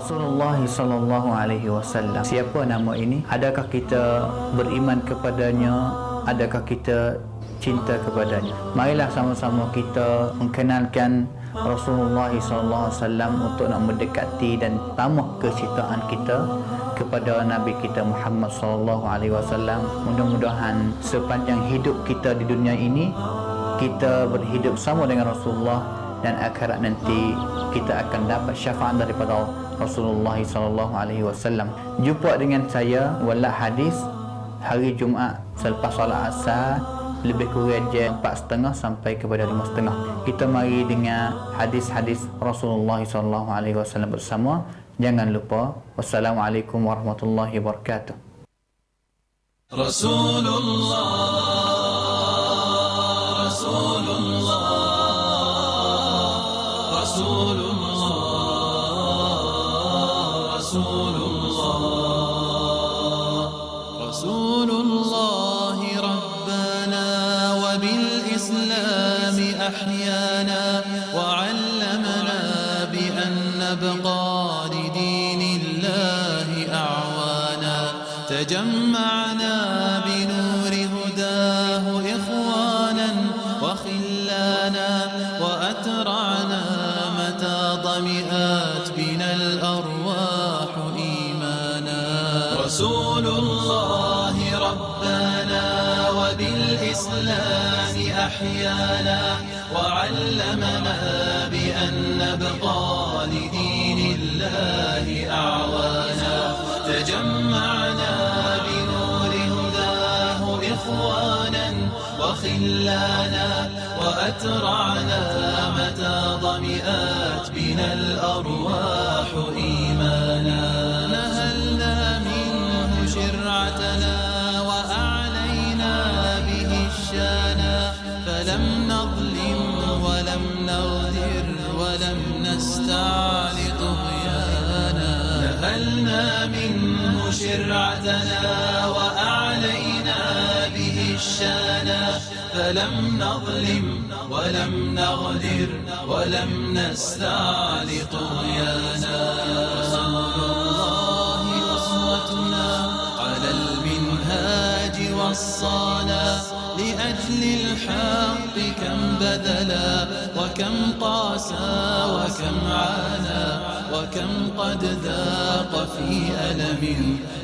Rasulullah sallallahu alaihi wasallam. Siapa nama ini? Adakah kita beriman kepadanya? Adakah kita cinta kepadanya? Marilah sama-sama kita mengenalkan Rasulullah sallallahu alaihi wasallam untuk nak mendekati dan tambah kecintaan kita kepada Nabi kita Muhammad sallallahu alaihi wasallam. Mudah-mudahan sepanjang hidup kita di dunia ini kita berhidup sama dengan Rasulullah, dan akhirat nanti kita akan dapat syafaat daripada Rasulullah sallallahu alaihi wasallam. Jumpa dengan saya Walad Hadis hari Jumaat selepas solat Asar, lebih kurang jam 4.30 sampai kepada 5.30. Kita mari dengar hadis-hadis Rasulullah sallallahu alaihi wasallam bersama. Jangan lupa. Wassalamualaikum warahmatullahi wabarakatuh. Rasulullah, Rasulullah, Rasulullah, Rasulullah, Rasulullah Rabbana wa bil Islam ahyana wa 'allamana bi an nabqa li dinillahi a'wana tajama'na bi nuri hudahu ikhwanan wa khillana wa atra'na mata ضمئات بنا الأرواح إيمانا رسول الله ربنا وبالإسلام أحيانا وعلمنا بأن نبقى لدين الله أعوانا تجمعنا بنور هداه إخوانا وخلانا وأترعنا متى ضمئات بنا الأرواح إيمانا نهلنا منه شرعتنا وأعلينا به الشانا فلم نظلم ولم نغدر ولم نستعل طغيانا نهلنا منه شرعتنا وأعلينا به الشانا فلم نظلم ولم نغدر ولم نستعل طغيانا رسول الله أسوتنا على المنهاج وصانا لأجل الحق كم بذلا وكم قاسى وكم عانى وكم قد ذاق في ألم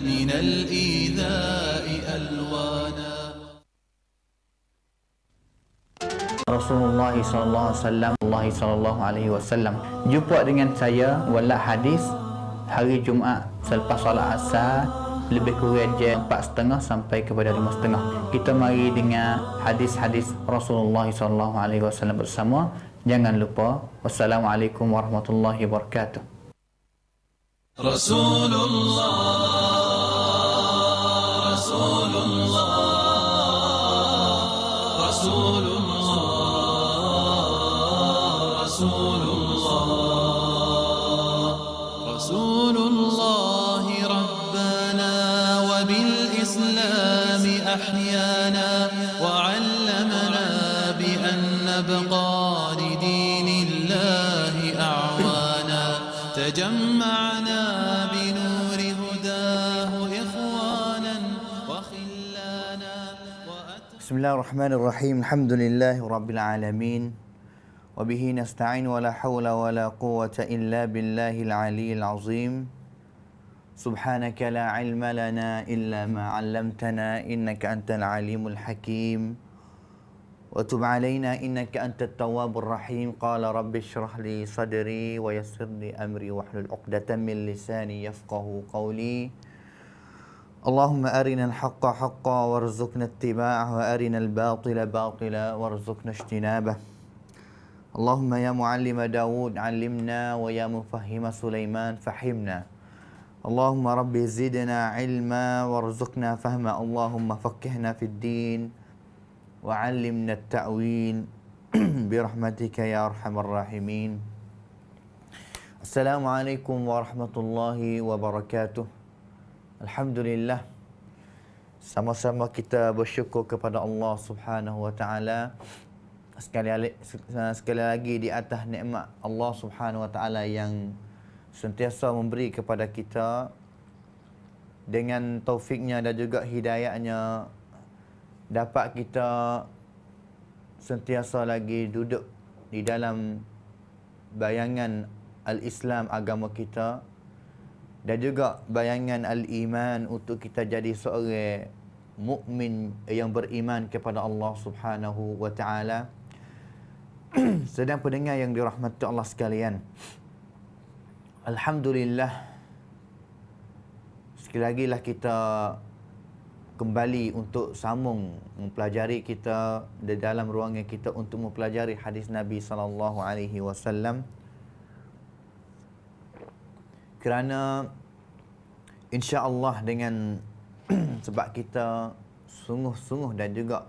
من الإيذاء ألوانا. Rasulullah sallallahu alaihi wasallam. Jumpa dengan saya Walad Hadis hari Jumaat selepas solat Asar, lebih kurang jam 4.30 sampai kepada 5.30. Kita mari dengar hadis-hadis Rasulullah sallallahu alaihi wasallam bersama. Jangan lupa. Wassalamualaikum warahmatullahi wabarakatuh. Rasulullah, Rasulullah, Rasulullah, Rasulullah, Rasulullah Rabbana wa bil Islam ahyana wa 'allamana bi an nabqa li dinillahi a'wana tajama'na bi nuri hudahu ikhwanan wa khillana wa Bismillahirrahmanirrahim. Alhamdulillahi rabbil alamin. وبه نستعين ولا حول ولا قوة إلا بالله العلي العظيم. سبحانك لا علم لنا إلا ما علمتنا إنك أنت العليم الحكيم. وتب علينا إنك أنت التواب الرحيم. قال رب اشرح لي صدري ويسر لي أمري واحلل عقدة من لساني يفقه قولي. اللهم أرنا الحق حقا وارزقنا اتباعه وأرنا الباطل باطلا وارزقنا اجتنابه. اللهم يا معلم داود علمنا ويا مفهم سليمان فهمنا. اللهم رب زدنا علما وارزقنا فهما. اللهم فقهنا في الدين وعلمنا التأويل برحمتك يا أرحم الراحمين. السلام عليكم ورحمة الله وبركاته. Alhamdulillah, sama-sama kita bersyukur kepada Allah Subhanahu wa taala sekali lagi di atas nikmat Allah Subhanahu wa taala yang sentiasa memberi kepada kita dengan taufiknya dan juga hidayahnya, dapat kita sentiasa lagi duduk di dalam bayangan al-Islam, agama kita, dan juga bayangan al-iman untuk kita jadi seorang mukmin yang beriman kepada Allah Subhanahu wa taala. Sedang pendengar yang dirahmati Allah sekalian, alhamdulillah, sekali lagi lah kita kembali untuk sambung mempelajari kita di dalam ruangan kita untuk mempelajari hadis Nabi sallallahu alaihi wasallam. Kerana insya-Allah dengan sebab kita sungguh-sungguh dan juga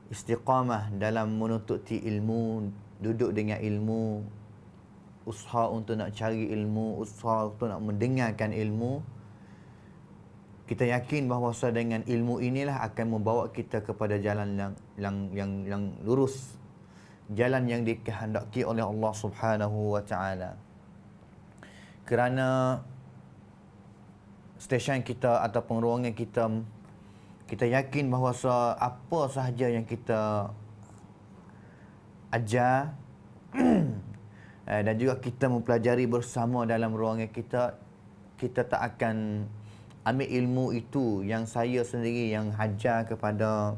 istiqamah dalam menututi ilmu, duduk dengan ilmu, usaha untuk nak cari ilmu, usaha untuk nak mendengarkan ilmu, kita yakin bahawa dengan ilmu inilah akan membawa kita kepada jalan yang lurus, jalan yang dikehendaki oleh Allah Subhanahu wa taala. Kerana stesen kita ataupun ruangan kita yakin bahawa apa sahaja yang kita ajar dan juga kita mempelajari bersama dalam ruangan kita, kita tak akan ambil ilmu itu yang saya sendiri yang ajar kepada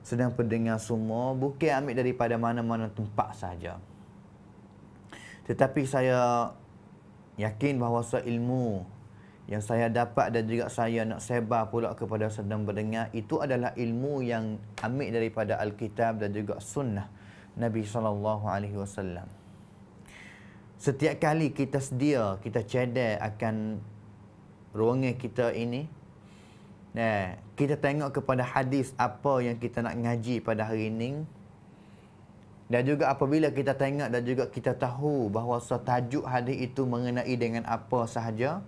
sedang pendengar semua, bukan ambil daripada mana-mana tempat sahaja. Tetapi saya yakin bahawa ilmu yang saya dapat dan juga saya nak sebar pula kepada sedang mendengar, itu adalah ilmu yang ambil daripada Alkitab dan juga sunnah Nabi SAW. Setiap kali kita sedia, kita cedek akan ruangan kita ini, kita tengok kepada hadis apa yang kita nak ngaji pada hari ini, dan juga apabila kita tengok dan juga kita tahu bahawa tajuk hadis itu mengenai dengan apa sahaja,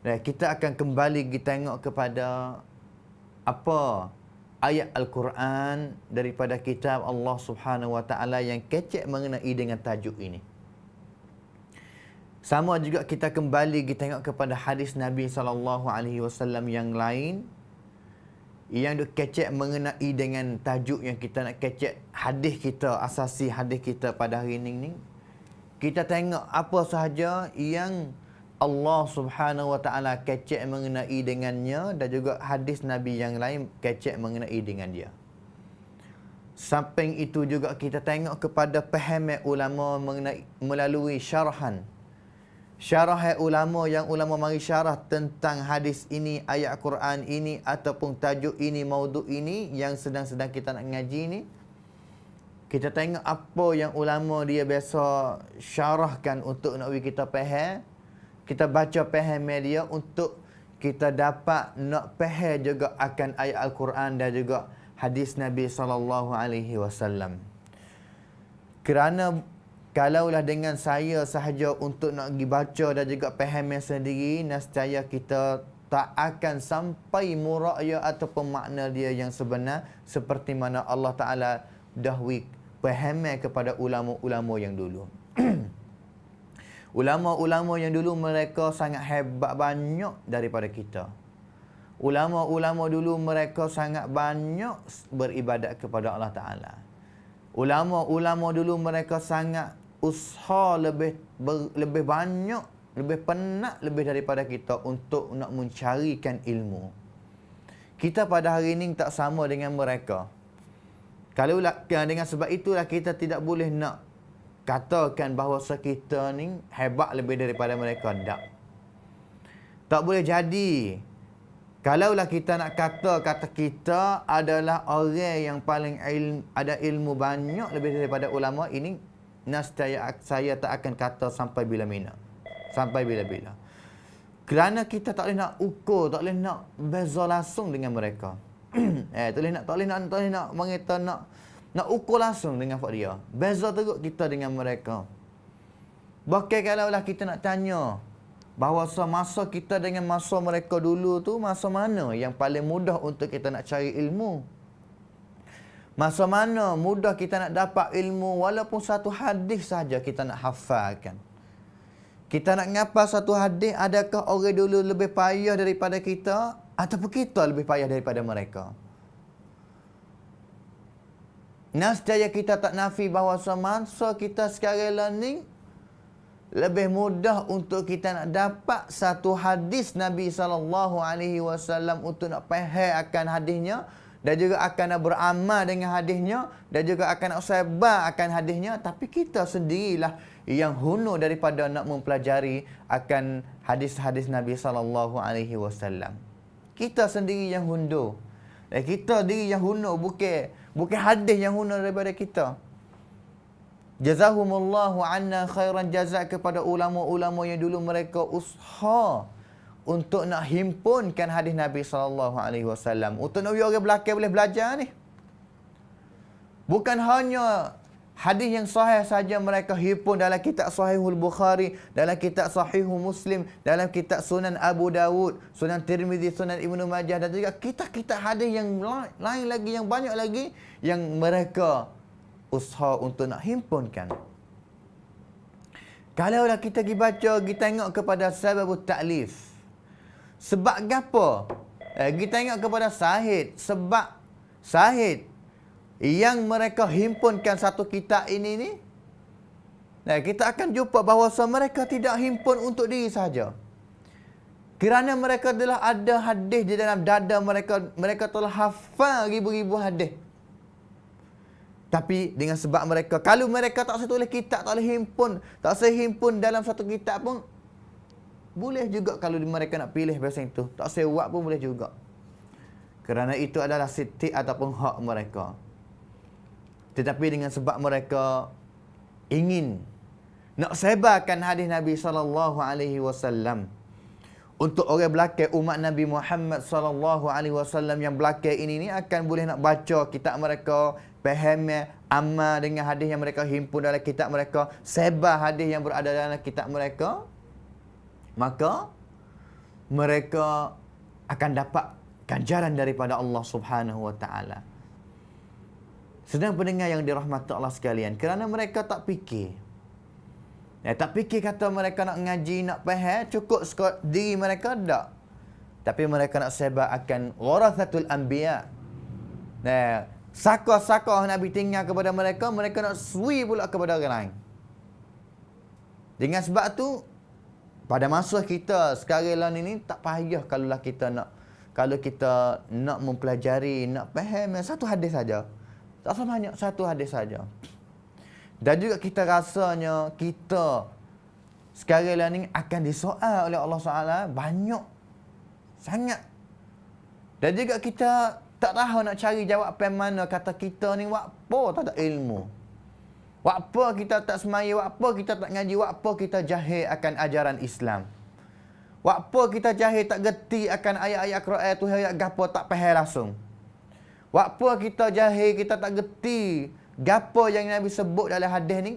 kita akan kembali kita tengok kepada apa ayat Al-Quran daripada kitab Allah Subhanahu wa taala yang kecek mengenai dengan tajuk ini. Sama juga kita kembali kita tengok kepada hadis Nabi sallallahu alaihi wasallam yang lain yang kecek mengenai dengan tajuk yang kita nak kecek hadis kita, asasi hadis kita pada hari ini. Kita tengok apa sahaja yang Allah Subhanahu wa taala kecek mengenai dengannya dan juga hadis Nabi yang lain kecek mengenai dengan dia. Samping itu juga kita tengok kepada pahaman ulama mengenai melalui syarah ulama yang ulama mari syarah tentang hadis ini, ayat Quran ini ataupun tajuk ini, maudhu ini yang sedang-sedang kita nak ngaji ni. Kita tengok apa yang ulama dia biasa syarahkan untuk nak kita faham. Kita baca faham dia untuk kita dapat nak faham juga akan ayat Al-Quran dan juga hadis Nabi sallallahu alaihi wasallam. Kerana kalaulah dengan saya sahaja untuk nak pergi baca dan juga faham sendiri, nescaya kita tak akan sampai mura'ya ataupun makna dia yang sebenar seperti mana Allah Ta'ala dahwi faham kepada ulama-ulama yang dulu. Ulama-ulama yang dulu mereka sangat hebat banyak daripada kita. Ulama-ulama dulu mereka sangat banyak beribadat kepada Allah Ta'ala. Ulama-ulama dulu mereka sangat usaha lebih banyak, lebih penat lebih daripada kita untuk nak mencarikan ilmu. Kita pada hari ini tak sama dengan mereka. Kalau dengan sebab itulah kita tidak boleh nak katakan bahawa kita ni hebat lebih daripada mereka. Tak boleh jadi. Kalaulah kita nak kata kita adalah orang yang paling ada ilmu banyak lebih daripada ulama, ini nescaya saya tak akan kata sampai bila-bila. Sampai bila-bila. Kerana kita tak boleh nak ukur, tak boleh nak beza langsung dengan mereka. Tak boleh nak mengata nak ukur langsung dengan dia. Beza teruk kita dengan mereka. Bahkan kalaulah kita nak tanya bahawa masa kita dengan masa mereka dulu tu, masa mana yang paling mudah untuk kita nak cari ilmu? Masa mana mudah kita nak dapat ilmu walaupun satu hadis saja kita nak hafalkan? Kita nak ngapa satu hadis, adakah orang dulu lebih payah daripada kita ataupun kita lebih payah daripada mereka? Nescaya kita tak nafi bahawa semasa kita sekarang ni lebih mudah untuk kita nak dapat satu hadis Nabi SAW untuk nak faham akan hadisnya, dan juga akan nak beramal dengan hadisnya, dan juga akan nak sabar akan hadisnya. Tapi kita sendirilah yang hunur daripada nak mempelajari akan hadis-hadis Nabi SAW. Kita sendiri yang hundur. Dan kita sendiri yang hunur, bukan hadis yang hunur daripada kita. Jazahumullahu anna khairan jazak kepada ulama-ulama yang dulu mereka usaha untuk nak himpunkan hadis Nabi SAW. Untuk nak orang belakang boleh belajar ni. Bukan hanya hadis yang sahih saja mereka himpun dalam kitab Sahihul Bukhari, dalam kitab Sahihul Muslim, dalam kitab Sunan Abu Dawud, Sunan Tirmizi, Sunan Ibnu Majah, dan juga kitab-kitab hadis yang lain lagi, yang banyak lagi yang mereka usaha untuk nak himpunkan. Kalaulah kita pergi baca, kita tengok kepada sababut ta'lif. Sebab apa? Kita tengok kepada sahid. Sebab sahid yang mereka himpunkan satu kitab ini ni, kita akan jumpa bahawa mereka tidak himpun untuk diri saja. Kerana mereka telah ada hadis di dalam dada mereka. Mereka telah hafal ribu-ribu hadis. Tapi dengan sebab mereka, kalau mereka tak boleh tulis kitab, tak boleh himpun, tak boleh himpun dalam satu kitab pun, boleh juga kalau mereka nak pilih bahasa itu. Tak boleh buat pun boleh juga. Kerana itu adalah siti ataupun hak mereka. Tetapi dengan sebab mereka ingin nak sebarkan hadis Nabi SAW untuk orang belakang umat Nabi Muhammad SAW yang belakang ini akan boleh nak baca kitab mereka, faham, amal dengan hadis yang mereka himpun dalam kitab mereka, sebar hadis yang berada dalam kitab mereka, maka mereka akan dapat ganjaran daripada Allah Subhanahu wa taala. Sedang pendengar yang dirahmati Allah sekalian, kerana mereka tak fikir. Tak fikir kata mereka nak ngaji, nak faham, cukup diri mereka tak. Tapi mereka nak sebar akan warathatul anbiya. Sakah-sakah Nabi tinggal kepada mereka, mereka nak sui pula kepada orang lain. Dengan sebab tu, pada masa kita sekarang ini tak payah kalau kita nak mempelajari, nak faham satu hadis saja. Tak usah banyak, satu hadis saja. Dan juga kita rasanya kita sekarang ni akan disoal oleh Allah SWT banyak sangat. Dan juga kita tak tahu nak cari jawapan mana, kata kita ni buat apa tak ada ilmu. Buat apa kita tak semaya, buat apa kita tak ngaji, buat apa kita jahil akan ajaran Islam. Buat apa kita jahil tak gerti akan ayat-ayat Quran tu, ayat gapo tak faham langsung. Buat apa kita jahil, kita tak gerti gapo yang Nabi sebut dalam hadis ni.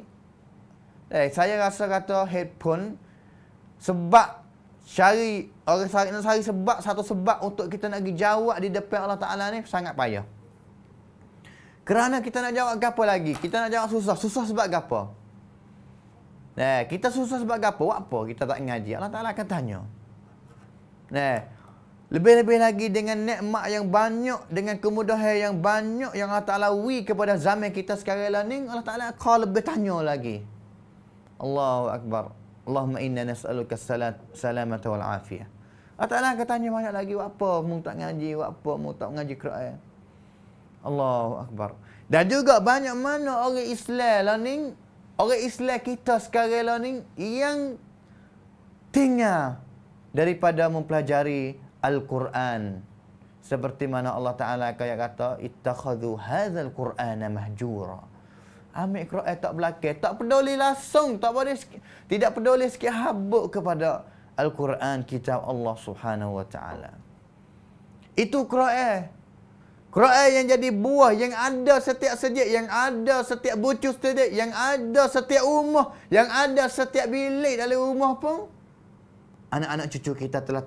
Saya rasa kata headphone sebab orang cari sebab, satu sebab untuk kita nak pergi jawab di depan Allah Ta'ala ni sangat payah. Kerana kita nak jawab gapo lagi? Kita nak jawab susah. Susah sebab gapo? Kita susah sebab gapo? Buat apa kita tak ngaji? Allah Ta'ala akan tanya. Lebih-lebih lagi dengan nikmat yang banyak, dengan kemudahan yang banyak yang Allah Ta'ala wi kepada zaman kita sekarang ni, Allah Ta'ala akan lebih tanya lagi. Allahu Akbar. Allahumma inna nas'aluka salamata wal afiyah. Allah Ta'ala akan tanya banyak lagi. Buat apa mu tak ngaji? Buat apa mu tak ngaji Quran? Allahu Akbar. Dan juga banyak mana orang Islam ni, orang Islam kita sekarang ni yang tinggal daripada mempelajari Al-Quran. Seperti mana Allah Ta'ala kata, ittakhadhu hadzal Qur'ana mahjura. Ambil Quran tak belakang, tak peduli langsung, tidak peduli sikit habuk kepada Al-Quran, kitab Allah Subhanahu wa taala. Itu Quran. Quran yang jadi buah, yang ada setiap sejak, yang ada setiap bucu setiap, yang ada setiap rumah, yang ada setiap bilik dalam rumah pun. Anak-anak cucu kita telah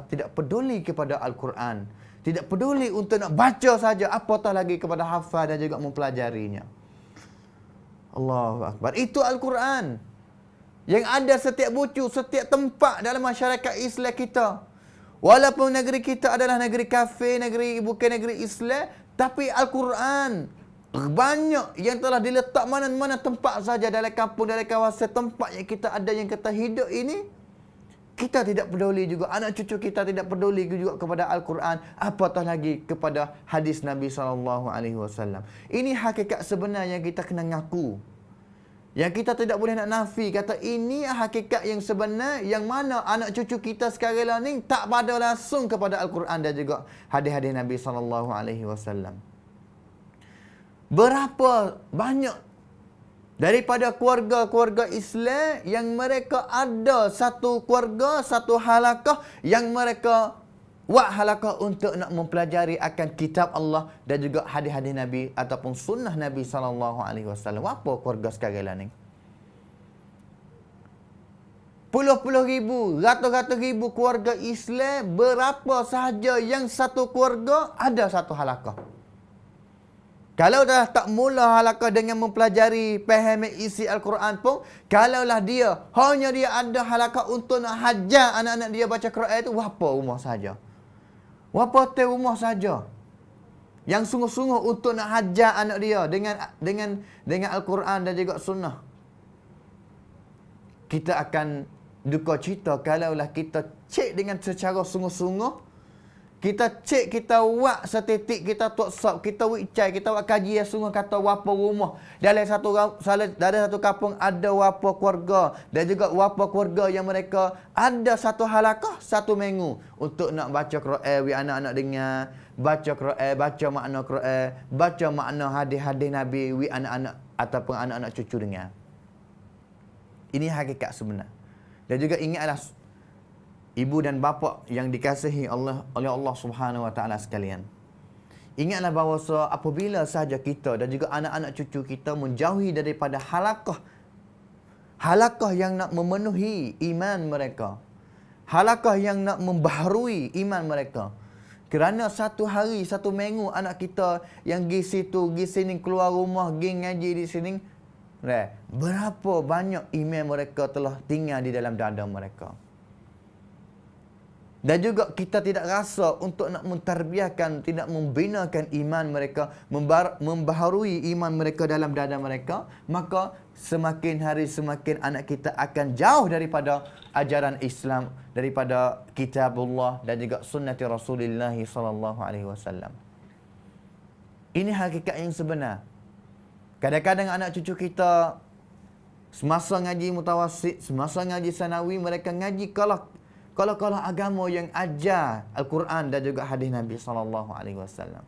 tidak peduli kepada Al-Quran. Tidak peduli untuk nak baca saja, apatah lagi kepada hafal dan juga mempelajarinya. Allahu Akbar. Itu Al-Quran. yang ada setiap bucu, setiap tempat dalam masyarakat Islam kita. Walaupun negeri kita adalah negeri kafir, bukan negeri Islam, tapi Al-Quran banyak yang telah diletak mana-mana tempat saja dalam kampung, dalam kawasan tempat yang kita ada, yang kita hidup ini. Kita tidak peduli juga, anak cucu kita tidak peduli juga kepada Al-Quran, apatah lagi kepada hadis Nabi SAW. Ini hakikat sebenar yang kita kena ngaku. Yang kita tidak boleh nak nafi, kata ini hakikat yang sebenar, yang mana anak cucu kita sekarang ni tak pada langsung kepada Al-Quran dan juga hadis-hadis Nabi SAW. Berapa banyak daripada keluarga-keluarga Islam yang mereka ada satu keluarga, satu halakah yang mereka buat halakah untuk nak mempelajari akan kitab Allah dan juga hadis-hadis Nabi ataupun sunnah Nabi SAW. Apa keluarga sekarang ni? Puluh-puluh ribu, ratus-ratus ribu keluarga Islam, berapa sahaja yang satu keluarga ada satu halakah. Kalau dah tak mula halakah dengan mempelajari faham isi Al-Quran pun, kalaulah dia hanya dia ada halakah untuk nak hajar anak-anak dia baca Quran itu, berapa rumah saja? Berapa rumah saja yang sungguh-sungguh untuk nak hajar anak dia dengan Al-Quran dan juga sunnah. Kita akan duka cita kalaulah kita cek dengan secara sungguh-sungguh. Kita cek, kita buat statistik, kita tok sop, kita wicai, kita buat kaji yang sungguh kata berapa rumah. Dalam satu kampung ada berapa keluarga dan juga berapa keluarga yang mereka ada satu halakah satu minggu untuk nak baca Quran, anak-anak dengar, baca Quran, baca makna Quran, baca makna hadis-hadis Nabi, anak-anak ataupun anak-anak cucu dengar. Ini hakikat sebenar. Dan juga ingatlah ibu dan bapa yang dikasihi oleh Allah Subhanahu Wa Taala sekalian. Ingatlah bahawa apabila sahaja kita dan juga anak-anak cucu kita menjauhi daripada halakah yang nak memenuhi iman mereka, halakah yang nak membaharui iman mereka. Kerana satu hari, satu minggu anak kita yang pergi situ, pergi sini, keluar rumah, pergi ngaji di sini, berapa banyak iman mereka telah tinggal di dalam dada mereka. Dan juga kita tidak rasa untuk nak mentarbiahkan, tidak membinakan iman mereka, membaharui iman mereka dalam dada mereka, maka semakin hari semakin anak kita akan jauh daripada ajaran Islam, daripada kitabullah dan juga sunnati Rasulullah SAW. Ini hakikat yang sebenar. Kadang-kadang anak cucu kita semasa ngaji mutawasid, semasa ngaji sanawi, mereka ngaji kalau agama yang ajar Al-Quran dan juga hadis Nabi SAW.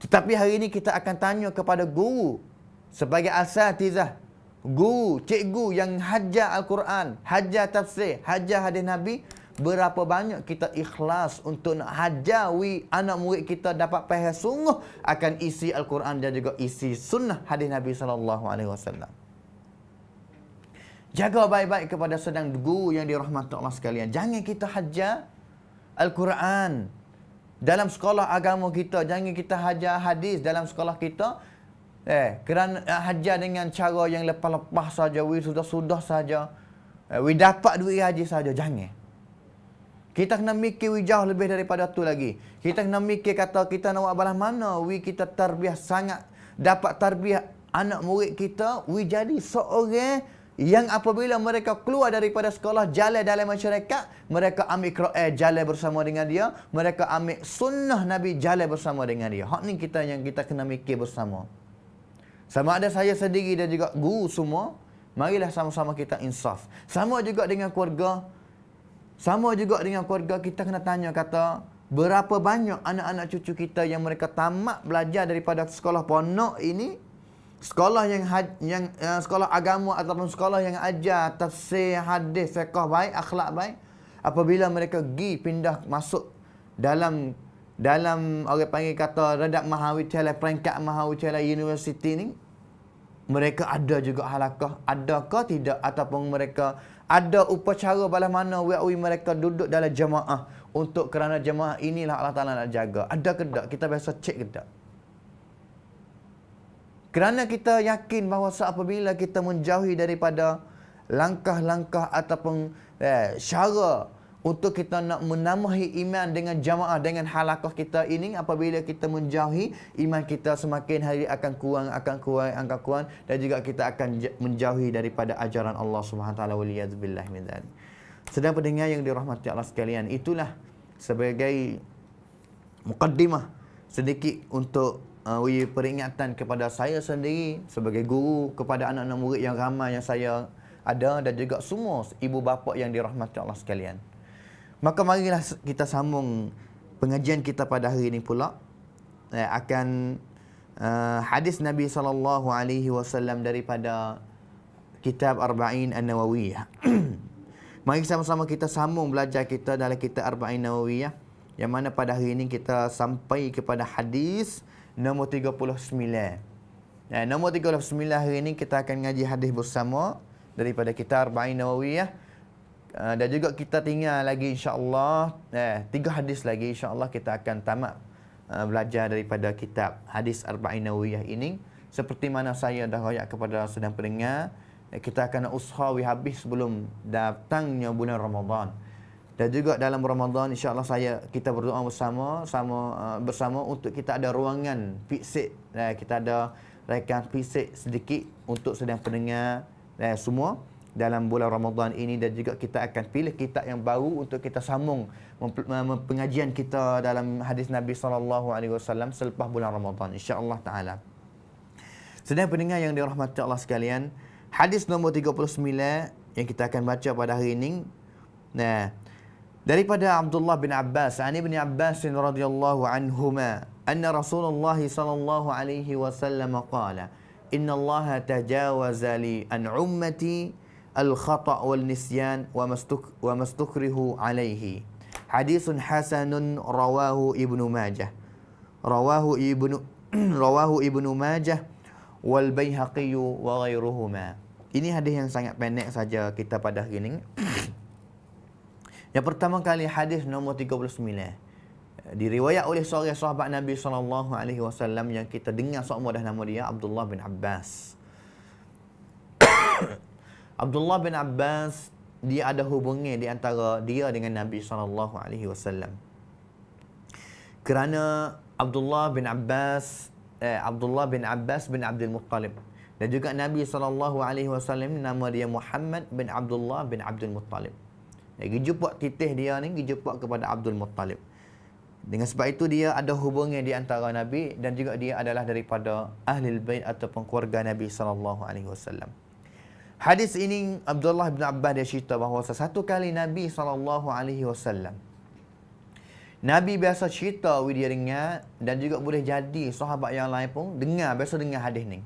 Tetapi hari ini kita akan tanya kepada guru sebagai asatizah, guru, cikgu yang hajar Al-Quran, hajar tafsir, hajar hadis Nabi, berapa banyak kita ikhlas untuk nak hajar anak murid kita dapat faham sungguh akan isi Al-Quran dan juga isi sunnah hadis Nabi SAW. Jaga baik-baik kepada sedang guru yang dirahmati Allah sekalian. Jangan kita hajar Al-Quran dalam sekolah agama kita. Jangan kita hajar hadis dalam sekolah kita. Kerana hajar dengan cara yang lepas-lepas saja. Sudah-sudah saja. Dapat duit haji saja. Jangan. Kita kena mikir jauh lebih daripada tu lagi. Kita kena mikir kata kita nak buat balas mana. Kita tarbiyah sangat. Dapat tarbiyah anak murid kita. Jadi seorang yang apabila mereka keluar daripada sekolah, jalan dalam masyarakat, mereka ambil Quran, jalan bersama dengan dia. Mereka ambil sunnah Nabi, jalan bersama dengan dia. Hak ni yang kita kena mikir bersama. Sama ada saya sendiri dan juga guru semua, marilah sama-sama kita insaf. Sama juga dengan keluarga. Sama juga dengan keluarga, kita kena tanya kata, berapa banyak anak-anak cucu kita yang mereka tamat belajar daripada sekolah pondok ini, sekolah yang sekolah agama ataupun sekolah yang ajar tafsir, hadis, fiqh baik, akhlak baik, apabila mereka pergi pindah masuk dalam orang panggil kata redap mahawicalai, peringkat mahawicalai universiti ni, mereka ada juga halakah, adakah tidak, ataupun mereka ada upacara balas mana mereka duduk dalam jemaah untuk kerana jemaah inilah Allah Ta'ala nak jaga. Ada ke tak? Kita biasa cek ke tak? Kerana kita yakin bahawa apabila kita menjauhi daripada langkah-langkah ataupun cara untuk kita nak menambahi iman dengan jamaah, dengan halaqah kita ini. Apabila kita menjauhi, iman kita semakin hari akan kurang, dan juga kita akan menjauhi daripada ajaran Allah Subhanahu Wa Taala. Waliyadzubillah min dzalik. Sedang pendengar yang dirahmati Allah sekalian, itulah sebagai mukaddimah sedikit untuk peringatan kepada saya sendiri sebagai guru, kepada anak-anak murid yang ramai yang saya ada, dan juga semua ibu bapa yang dirahmati Allah sekalian. Maka marilah kita sambung pengajian kita pada hari ini pula akan hadis Nabi SAW daripada kitab Arba'in An-Nawawiyah. Mari sama-sama kita sambung belajar kita dalam kitab Arba'in Nawawiyah, yang mana pada hari ini kita sampai kepada hadis nombor 39. Nombor 39 hari ini kita akan ngaji hadis bersama daripada kitab Arba'in Nawawiyah. Dan juga kita tinggal lagi insya-Allah 3 hadis lagi, insya-Allah kita akan tamat belajar daripada kitab hadis Arba'in Nawawiyah ini. Seperti mana saya dah royak kepada sedang pendengar, kita akan usahawi habis sebelum datangnya bulan Ramadan. Dan juga dalam Ramadan insya-Allah kita berdoa bersama untuk kita ada ruangan fisik, kita ada rekan fisik sedikit untuk sedang pendengar semua dalam bulan Ramadan ini. Dan juga kita akan pilih kitab yang baru untuk kita sambung pengajian kita dalam hadis Nabi SAW selepas bulan Ramadan, insya-Allah taala. Sedang pendengar yang dirahmati Allah sekalian, hadis nombor 39 yang kita akan baca pada hari ini, daripada Abdullah bin Abbas, an Ibn Abbas radhiyallahu anhuma, anna Rasulullah sallallahu alaihi wasallam qala, inna Allah tajawaza li an ummati al-khata' wal nisyan wa mastukrihu alaihi. Hadisun hasanun rawahu Ibnu Majah. Rawahu Ibnu Majah wal Baihaqi wa ghairuhuma. Ini hadis yang sangat pendek saja kita pada hari ini. Yang pertama kali hadis nombor 39 diriwayat oleh seorang sahabat Nabi SAW yang kita dengar semua dah nama dia, Abdullah bin Abbas. Abdullah bin Abbas, dia ada hubungan di antara dia dengan Nabi SAW. Kerana Abdullah bin Abbas bin Abdul Muttalib, dan juga Nabi SAW nama dia Muhammad bin Abdullah bin Abdul Muttalib. Gejupuk titih dia ni gejupuk kepada Abdul Muttalib. Dengan sebab itu dia ada hubungan di antara Nabi, dan juga dia adalah daripada Ahlul Bait ataupun keluarga Nabi SAW. Hadis ini Abdullah bin Abbas dia cerita bahawa satu kali Nabi SAW, Nabi biasa cerita dia dengar, dan juga boleh jadi sahabat yang lain pun biasa dengar hadis ni.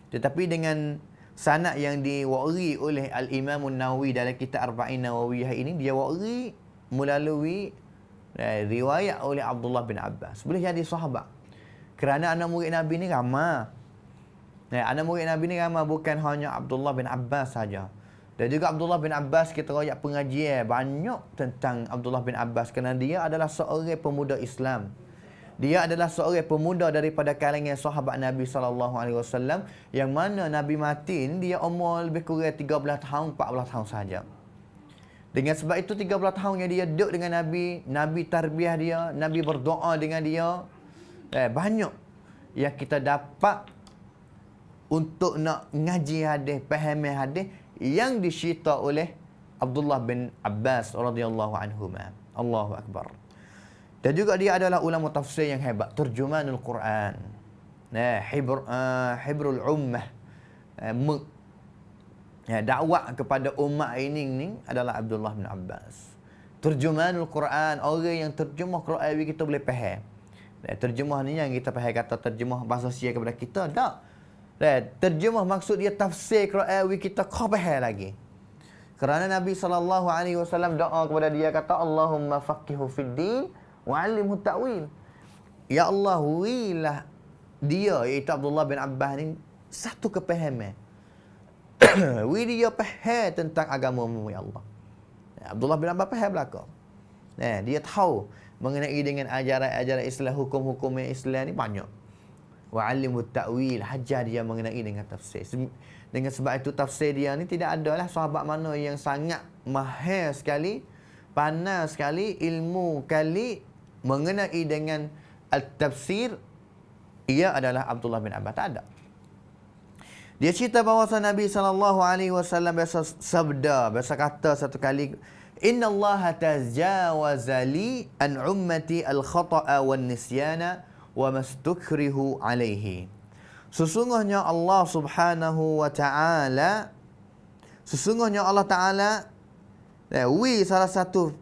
Tetapi dengan sanad yang diwari oleh Al-Imam An-Nawawi dalam kitab Arba'in Nawawiyah ini, dia wari melalui riwayat oleh Abdullah bin Abbas. Boleh jadi sahabat. Kerana anak murid Nabi ni ramai. Anak murid Nabi ni ramai, bukan hanya Abdullah bin Abbas saja. Dan juga Abdullah bin Abbas, kita royak pengajian banyak tentang Abdullah bin Abbas, kerana dia adalah seorang pemuda Islam. Dia adalah seorang pemuda daripada kalangan sahabat Nabi SAW, yang mana Nabi mati dia umur lebih kurang 13 tahun, 14 tahun saja. Dengan sebab itu 13 tahun yang dia duduk dengan Nabi, Nabi tarbiyah dia, Nabi berdoa dengan dia. Banyak yang kita dapat untuk nak ngaji hadis, faham hadis yang dicerita oleh Abdullah bin Abbas radhiyallahu anhuma. Allahu akbar. Dan juga dia adalah ulama tafsir yang hebat, terjemahanul Quran. Hibrul ummah. Dakwah kepada umat ini adalah Abdullah bin Abbas. Terjemahanul Quran, orang yang terjemah Quran kita boleh faham. Terjemah ni yang kita faham kata terjemah bahasa Sia kepada kita, tak. Terjemah maksud dia tafsir Quran kita kau faham lagi. Kerana Nabi SAW doa kepada dia, kata Allahumma faqihu fid din wa 'allimhu ta'wil. Ya Allah, wilah dia, iaitu Abdullah bin Abbas ni satu kepahaman. Dia faham tentang agamamu ya Allah. Abdullah bin Abbas faham belaka. Dia tahu mengenai dengan ajaran-ajaran Islam, hukum-hukum Islam ni banyak. Wa'allimut ta'wil, hajar dia mengenai dengan tafsir. Dengan sebab itu tafsir dia ni tidak adalah sahabat mana yang sangat mahir sekali, panas sekali, ilmu kali mengenai dengan al-tafsir. Ia adalah Abdullah bin Abbas. Tak ada. Dia cerita bahawa Nabi SAW biasa sabda, biasa kata satu kali, Inna Allah tajawaza li an ummati al-khata'a wan nisyana wa mastukrihu alaihi. Sesungguhnya Allah Subhanahu wa Ta'ala, sesungguhnya Allah Ta'ala salah satu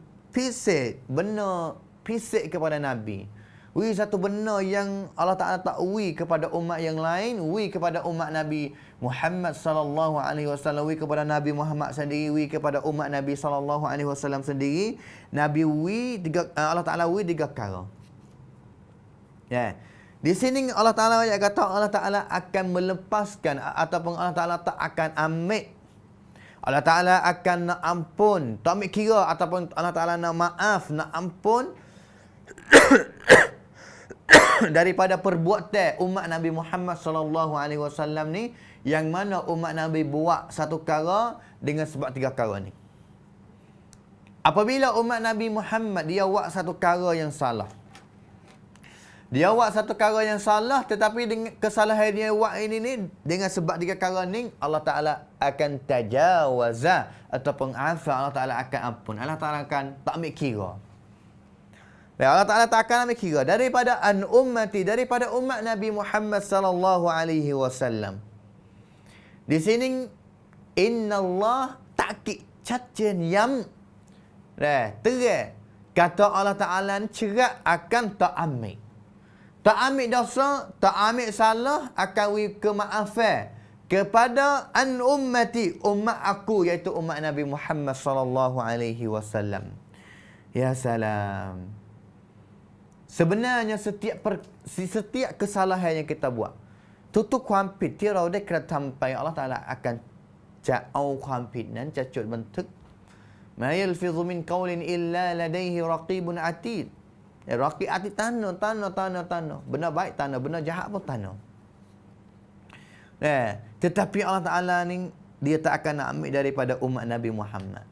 benar pisik kepada Nabi. Satu benda yang Allah Ta'ala tak kepada umat yang lain, kepada umat Nabi Muhammad sallallahu alaihi wasallam, kepada Nabi Muhammad sendiri, kepada umat Nabi sallallahu alaihi wasallam sendiri. Nabi Allah Ta'ala tiga perkara. Ya. Di sini Allah Ta'ala kata Allah Ta'ala akan melepaskan ataupun Allah Ta'ala tak akan ambil. Allah Ta'ala akan nak ampun, tak ambil kira ataupun Allah Ta'ala nak maaf, nak ampun daripada perbuatan umat Nabi Muhammad sallallahu alaihi wasallam ni, yang mana umat Nabi buat satu perkara dengan sebab tiga perkara ni. Apabila umat Nabi Muhammad dia buat satu perkara yang salah, dia buat satu perkara yang salah, tetapi dengan kesalahan dia buat ini ni dengan sebab tiga perkara ni, Allah Ta'ala akan tajawaza ataupun afa, Allah Ta'ala akan ampun, Allah Ta'ala akan tak ambil kira. Allah Ta'ala tak akan ambil kira daripada an ummati, daripada umat Nabi Muhammad sallallahu alaihi wasallam. Di sini inna Allah takkid cacen yam terang kata Allah Ta'ala cerak akan tak ambil. Tak ambil dosa, tak ambil salah, akan kemaafan kepada an ummati, umat aku, iaitu umat Nabi Muhammad sallallahu alaihi wasallam. Ya salam. Sebenarnya setiap kesalahan yang kita buat, tutup kuampit tirau dia kena sampai Allah Ta'ala akan jauh kuampit dan cacut bentuk. Ma yalfidhu min qawlin illa ladaihi raqibun atid. Raqib atid tanah. Benar baik tanah, benar jahat pun tanah. Tetapi Allah Ta'ala ni dia tak akan nak ambil daripada umat Nabi Muhammad.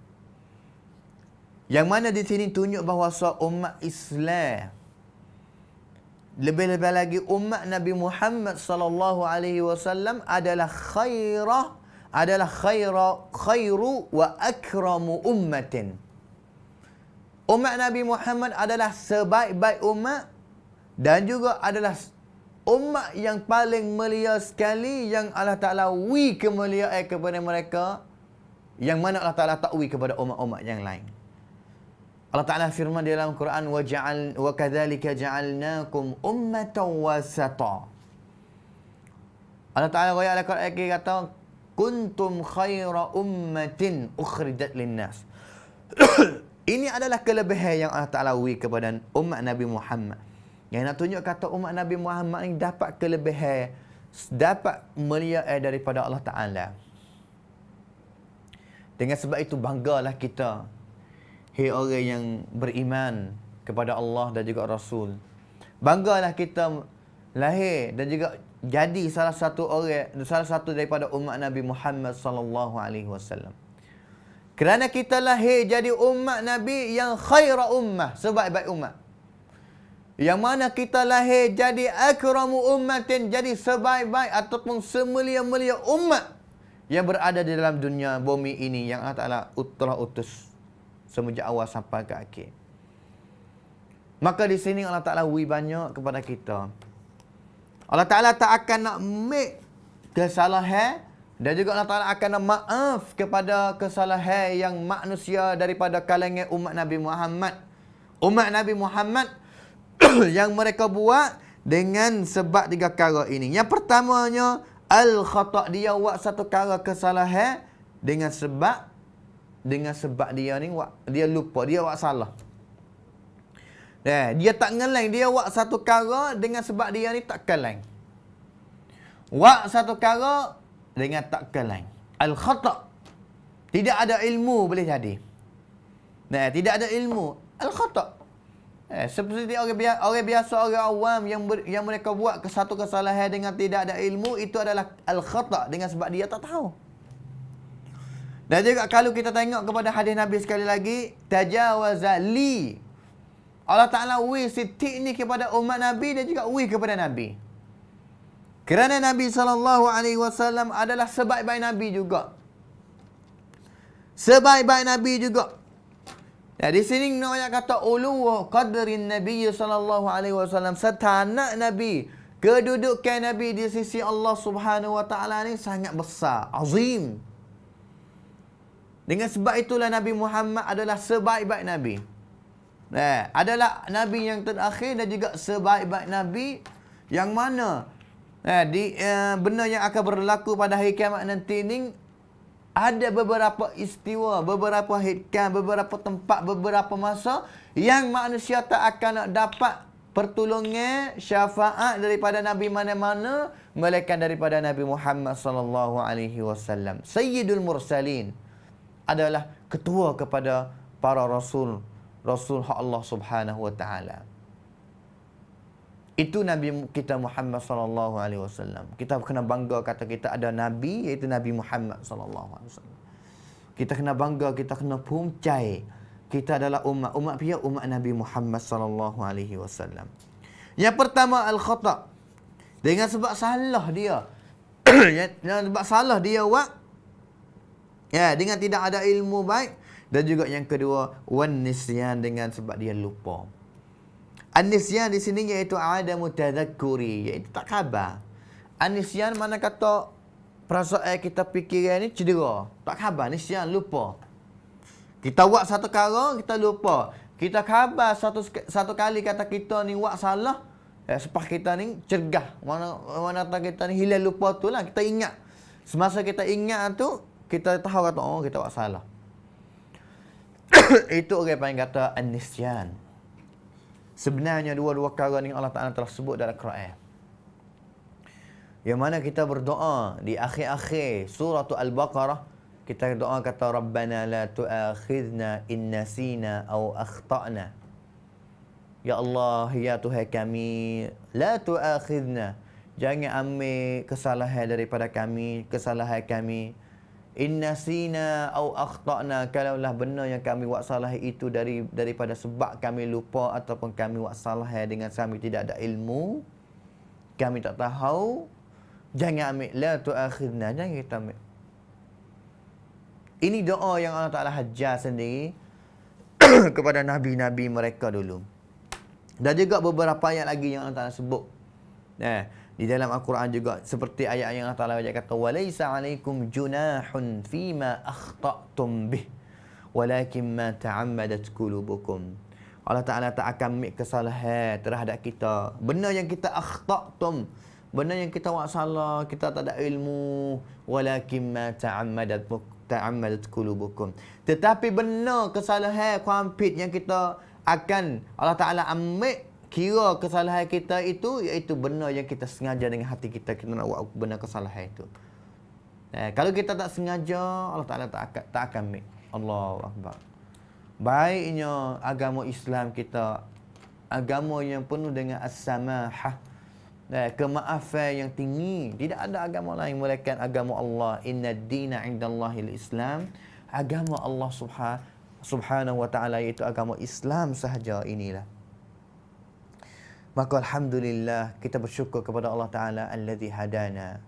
Yang mana di sini tunjuk bahawa umat Islam, lebih-lebih lagi umat Nabi Muhammad sallallahu alaihi wasallam adalah khairu wa akramu ummatin. Umat Nabi Muhammad adalah sebaik-baik umat dan juga adalah umat yang paling mulia sekali, yang Allah Ta'ala kemuliaan kepada mereka, yang mana Allah Ta'ala tak kepada umat-umat yang lain. Allah Ta'ala firman di dalam Quran, wa kadzalika ja'alnakum ummatan wasata. Allah Ta'ala dalam Quran kata kuntum khaira ummatin ukhrijat linnas. Ini adalah kelebihan yang Allah Ta'ala kepada umat Nabi Muhammad. Yang nak tunjuk kata umat Nabi Muhammad ini dapat kelebihan, dapat mulia daripada Allah Ta'ala. Dengan sebab itu banggalah kita, hei orang yang beriman kepada Allah dan juga Rasul. Banggalah kita lahir dan juga jadi salah satu daripada umat Nabi Muhammad sallallahu alaihi wasallam. Kerana kita lahir jadi umat Nabi yang khaira ummah, sebaik-baik umat. Yang mana kita lahir jadi akramu ummatin, jadi sebaik-baik ataupun semulia-mulia umat yang berada di dalam dunia bumi ini, yang Allah Ta'ala telah utus semenjak awal sampai ke akhir. Maka di sini Allah Ta'ala banyak kepada kita. Allah Ta'ala tak akan nak make kesalahan, dan juga Allah Ta'ala akan nak maaf kepada kesalahan yang manusia daripada kalangan umat Nabi Muhammad. Umat Nabi Muhammad yang mereka buat dengan sebab tiga perkara ini. Yang pertamanya, al-khata', dia buat satu perkara kesalahan dengan sebab dia ni dia lupa, dia buat salah. Dia tak ngeleng, dia buat satu perkara dengan sebab dia ni tak keleng. Buat satu perkara dengan tak keleng. Al-khata'. Tidak ada ilmu boleh jadi. Tidak ada ilmu. Al-khata'. Seperti orang biasa, orang awam yang mereka buat satu kesalahan dengan tidak ada ilmu, itu adalah al-khata' dengan sebab dia tak tahu. Dan juga kalau kita tengok kepada hadis Nabi sekali lagi, tajawaza li. Allah Ta'ala wi sitik ni kepada umat Nabi dan juga wi kepada Nabi. Kerana Nabi SAW adalah sebaik-baik Nabi juga. Sebaik-baik Nabi juga. Ya, di sini ayat kata ulu qadrin Nabi SAW, setanak Nabi, kedudukan Nabi di sisi Allah Subhanahu Wa Ta'ala ni sangat besar, azim. Dengan sebab itulah Nabi Muhammad adalah sebaik-baik Nabi. Adalah Nabi yang terakhir dan juga sebaik-baik Nabi yang mana benda yang akan berlaku pada hari kiamat nanti ni, ada beberapa istiwa, beberapa hikam, beberapa tempat, beberapa masa yang manusia tak akan nak dapat pertolongan, syafaat daripada Nabi mana-mana melainkan daripada Nabi Muhammad sallallahu alaihi wasallam. Sayyidul Mursalin adalah ketua kepada para rasul Allah Subhanahu wa taala. Itu Nabi kita Muhammad sallallahu alaihi wasallam. Kita kena bangga kata kita ada nabi, iaitu Nabi Muhammad sallallahu alaihi wasallam. Kita kena bangga, kita kena puncai. Kita adalah umat pihak umat Nabi Muhammad sallallahu alaihi wasallam. Yang pertama al-khata'. Dengan sebab salah dia. Dengan sebab salah dia dengan tidak ada ilmu baik, dan juga yang kedua wan nisyan, dengan sebab dia lupa. An-nisyan di sini iaitu adamu tadhakkuri, iaitu tak khabar. An-nisyan mana kata perasaan kita fikiran ni cedera, tak khabar, nisyan, lupa. Kita buat satu perkara, kita lupa. Kita khabar satu kali kata kita ni buat salah, sepas kita ni cergah. Mana kita ni hilang lupa tu lah, kita ingat. Semasa kita ingat tu, kita tahu kata, oh kita buat salah. Itu orang panggil kata an-nisyan. Sebenarnya dua-dua perkara ni Allah Ta'ala telah sebut dalam Quran. Yang mana kita berdoa di akhir-akhir surah Al-Baqarah, kita doa kata Rabbana la tu'akhidna in nasina aw akhta'na. Ya Allah, ya Tuhan kami, la tu'akhidna, jangan ambil kesalahan daripada kami, kesalahan kami. In nasina aw akhta'na, kalaulah benar yang kami buat salah itu daripada sebab kami lupa ataupun kami buat salah dengan kami tidak ada ilmu, kami tak tahu, jangan ambil, la tu'akhidna, jangan kita ambil. Ini doa yang Allah Ta'ala hajar sendiri kepada nabi-nabi mereka dulu. Dan juga beberapa ayat lagi yang Allah Ta'ala sebut di dalam Al-Quran juga, seperti ayat yang Allah Ta'ala kata walaysa alaikum junahun fima akhta'tum bih walakin ma ta'ammadat qulubukum. Allah Ta'ala tak akan ambil kesalahan terhadap kita, benda yang kita akhta'tum, benda yang kita buat salah, kita tak ada ilmu, walakin ma ta'ammadat qulubukum, tetapi benar kesalahan kuampit yang kita akan Allah Ta'ala ambil, kira kesalahan kita itu iaitu benar yang kita sengaja dengan hati kita, kita nak buat benar kesalahan itu. Kalau kita tak sengaja, Allah Ta'ala tak akan ambil. Allahu Akbar. Baiknya agama Islam kita, agama yang penuh dengan as-samahah, kemaafan yang tinggi. Tidak ada agama lain melainkan agama Allah. Inna ad-dina 'indallahil Islam. Agama Allah Subhanahu wa ta'ala iaitu agama Islam sahaja inilah. Maka alhamdulillah kita bersyukur kepada Allah Ta'ala alladhi hadana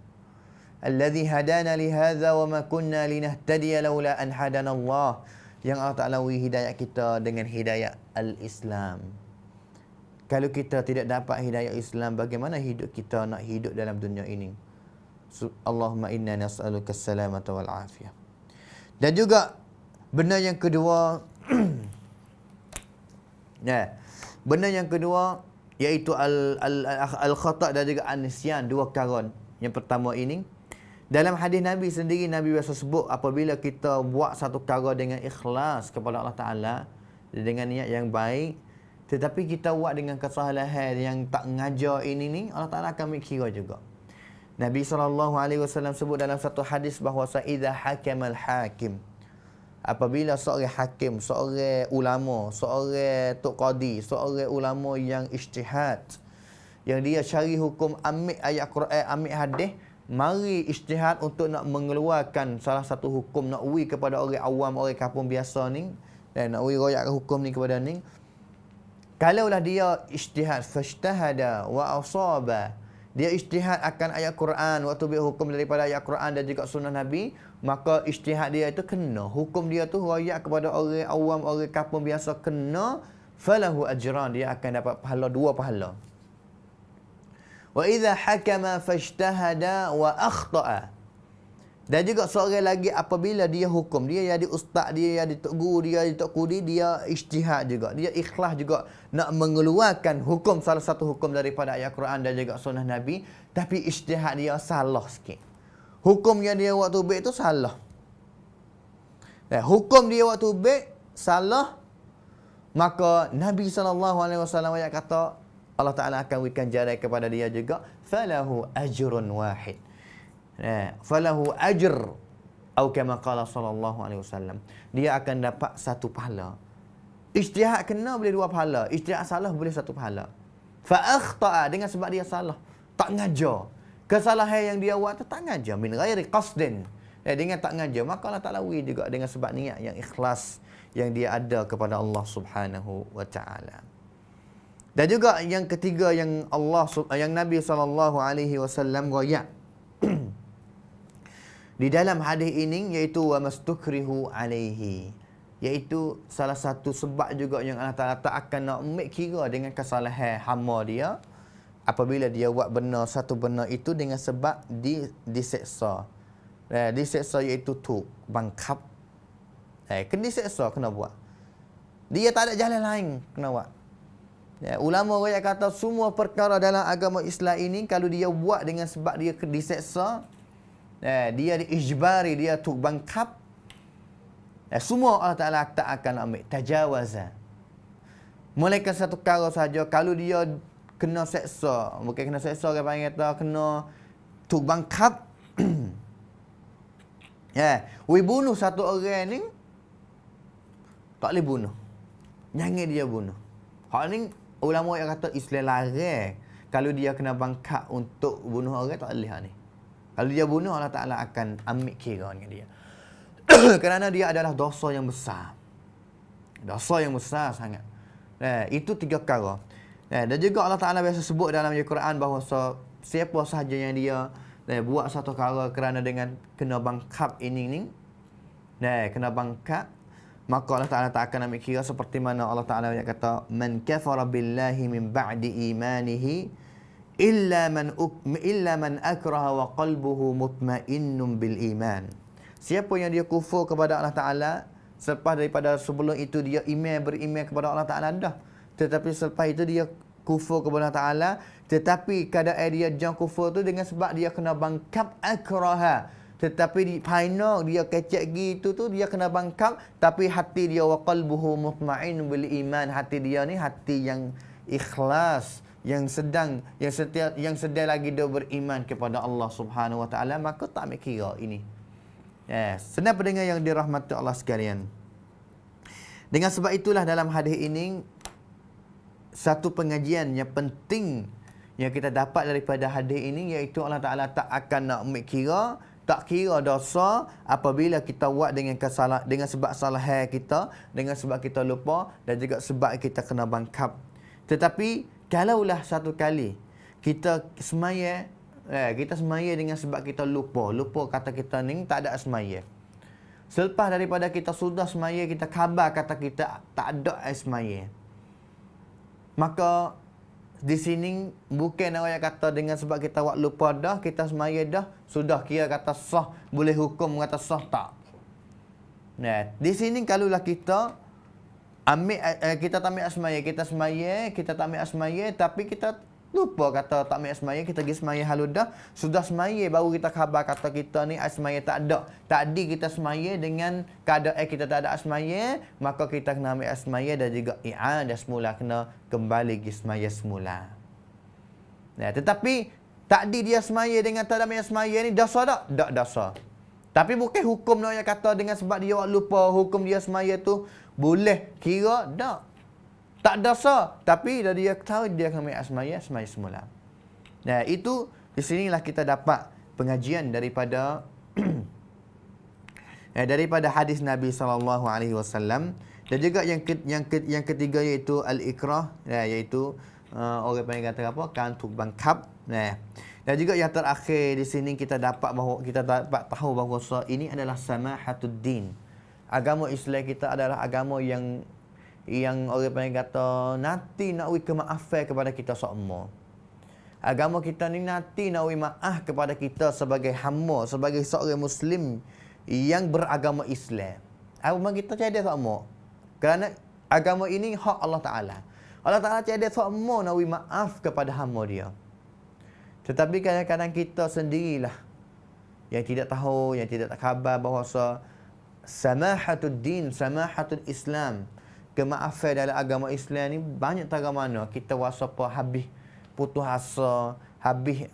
li hadza wa ma kunna linahtadiya laula an hadana Allah, yang Allah Ta'ala beri hidayah kita dengan hidayah al-Islam. Kalau kita tidak dapat hidayah Islam, bagaimana hidup kita nak hidup dalam dunia ini? Allahumma inna nas'aluka as-salamata wal afiyah. Dan juga benda yang kedua benda yang kedua iaitu al-khata' dan juga an-nisyan, dua perkara. Yang pertama ini, dalam hadis Nabi sendiri, Nabi biasa sebut apabila kita buat satu perkara dengan ikhlas kepada Allah Ta'ala, dengan niat yang baik, tetapi kita buat dengan kesalahan yang tak ngajar ini ni, Allah Ta'ala akan ambil kira juga. Nabi SAW sebut dalam satu hadis bahawa idza hakamal hakim Apabila seorang hakim, seorang ulama, seorang tok qadi, seorang ulama yang ijtihad, yang dia cari hukum, ambil ayat Quran, ambil hadis, mari ijtihad untuk nak mengeluarkan salah satu hukum, nak ui kepada orang awam, orang kampung biasa ni, dan nak ui royak hukum ni kepada ni. Kalaulah dia ijtihad, fashtahada wa asaba, dia ijtihad akan ayat Quran, waktu biar hukum daripada ayat Quran dan juga sunnah Nabi, maka ijtihad dia itu kena. Hukum dia tu royak kepada orang awam, orang kampung biasa kena, falahu ajran, dia akan dapat pahala, 2 pahala. Wa idza hakama fashtahada wa akhta'a. Dan juga seorang lagi apabila dia hukum, dia jadi ustaz, dia jadi tok guru, dia jadi tok kudi, dia ijtihad juga. Dia ikhlas juga nak mengeluarkan hukum, salah satu hukum daripada ayat Quran dan juga sunnah Nabi, tapi ijtihad dia salah sikit. Hukum yang dia waktu baik tu salah. Hukum dia waktu baik salah, maka Nabi SAW ayat kata, Allah Ta'ala akan berikan jarai kepada dia juga, falahu ajrun wahid. Falahu ajr, atau kama qala sallallahu alaihi wasallam, dia akan dapat 1 pahala. Ijtihad kena boleh 2 pahala, ijtihad salah boleh 1 pahala. Fa akhta'a, dengan sebab dia salah, tak ngajar. Kesalahan yang dia buat tu tak ngajar, min ghairi qasdin, dengan tak ngajar, maka Allah Ta'ala wi juga dengan sebab niat yang ikhlas yang dia ada kepada Allah Subhanahu wa taala. Dan juga yang ketiga yang Nabi sallallahu alaihi wasallam royak di dalam hadis ini, iaitu wa mastukrihu alaihi, iaitu salah satu sebab juga yang Allah Ta'ala tak akan nak ambil kira dengan kesalahan hamba dia apabila dia buat benar satu benar itu dengan sebab diseksa. Diseksa iaitu tu bangkap. Kena diseksa, kena buat. Dia tak ada jalan lain, kena buat. Ulama yang kata semua perkara dalam agama Islam ini kalau dia buat dengan sebab dia diseksa, dia diijbari, dia tu bangkap, semua Allah Ta'ala tak akan ambil. Tajawaza. Melainkan satu perkara saja, kalau dia kena seksa, bukan kena seksa, orang panggil kata kena tu bangkap. Bunuh satu orang ni, tak boleh bunuh. Jangan dia bunuh. Hal ni ulama yang kata Islam larang kalau dia kena bangkap untuk bunuh orang, tak boleh ni. Kalau dia bunuh, Allah Ta'ala akan ambil kira dengan dia. Kerana dia adalah dosa yang besar. Dosa yang besar sangat. Itu 3 perkara. Dan juga Allah Ta'ala biasa sebut dalam Al-Quran bahawa siapa sahaja yang dia buat satu perkara kerana dengan kena bangkap ini, kena bangkap, maka Allah Ta'ala tak akan ambil kira, seperti mana Allah Ta'ala yang kata, man kafara billahi min ba'di imanihi illa man akraha wa qalbuhu mutmainnun bil iman. Siapa yang dia kufur kepada Allah Ta'ala selepas daripada sebelum itu dia beriman kepada Allah Ta'ala dah, tetapi selepas itu dia kufur kepada Allah Ta'ala, tetapi keadaan dia jangan kufur tu dengan sebab dia kena bangkap akraha, tetapi di final dia kecek gitu tu dia kena bangkap, tapi hati dia wa qalbuhu mutmainnun bil iman, hati dia ni hati yang ikhlas, yang sedang lagi dia beriman kepada Allah Subhanahu wa taala, maka tak ambil kira ini. Senang pendengar yang dirahmati Allah sekalian. Dengan sebab itulah dalam hadis ini satu pengajian yang penting yang kita dapat daripada hadis ini, iaitu Allah Ta'ala tak akan nak ambil kira, tak kira dosa apabila kita buat dengan sebab salah kita, dengan sebab kita lupa dan juga sebab kita kena bangkap. Tetapi kalaulah satu kali kita semaya, kita semaya dengan sebab kita lupa kata kita ni tak ada semaya. Selepas daripada kita sudah semaya, kita khabar kata kita tak ada semaya, maka di sini bukan orang yang kata dengan sebab kita buat lupa dah, kita semaya dah, sudah kira kata sah, boleh hukum kata sah, tak. Di sini kalaulah kita kita tak ambil semaya, kita tak ambil semaya, tapi kita lupa kata tak ambil semaya, kita pergi semaya halu dah, sudah semaya baru kita khabar kata kita ni semaya tak ada. Tadi kita semaya dengan keadaan kita tak ada semaya, maka kita kena ambil semaya dan juga i'adah semula, kena kembali pergi semaya semula. Tetapi tadi dia semaya dengan tak ada ambil semaya ni dosa tak? Tak dosa. Tapi bukan hukum nak yang kata dengan sebab dia lupa hukum dia semaya tu boleh kira tak. Tak dosa. Tapi dah dia tahu dia akan ambil semaya semula. Nah, itu di sinilah kita dapat pengajian daripada daripada hadis Nabi SAW. Dan juga yang ketiga iaitu al-ikrah, iaitu orang panggil kata apa? Kantuk bangkap. Dan juga yang terakhir di sini kita dapat tahu bahawa ini adalah samahatud din. Agama Islam kita adalah agama yang orang panggil kata nanti nak wi kemaafan kepada kita semua. Agama kita ni nanti nak wi maaf kepada kita sebagai hamba, sebagai seorang muslim yang beragama Islam. Agama kita tiada sama. Kerana agama ini hak Allah Ta'ala. Allah Ta'ala tiada semua nak wi maaf kepada hamba dia. Tetapi kadang-kadang kita sendirilah yang tidak tahu, yang tidak khabar bahawa samahatud din, samahatul Islam, kemaafan dalam agama Islam ni banyak tara mana kita wasapa habis putus asa, habis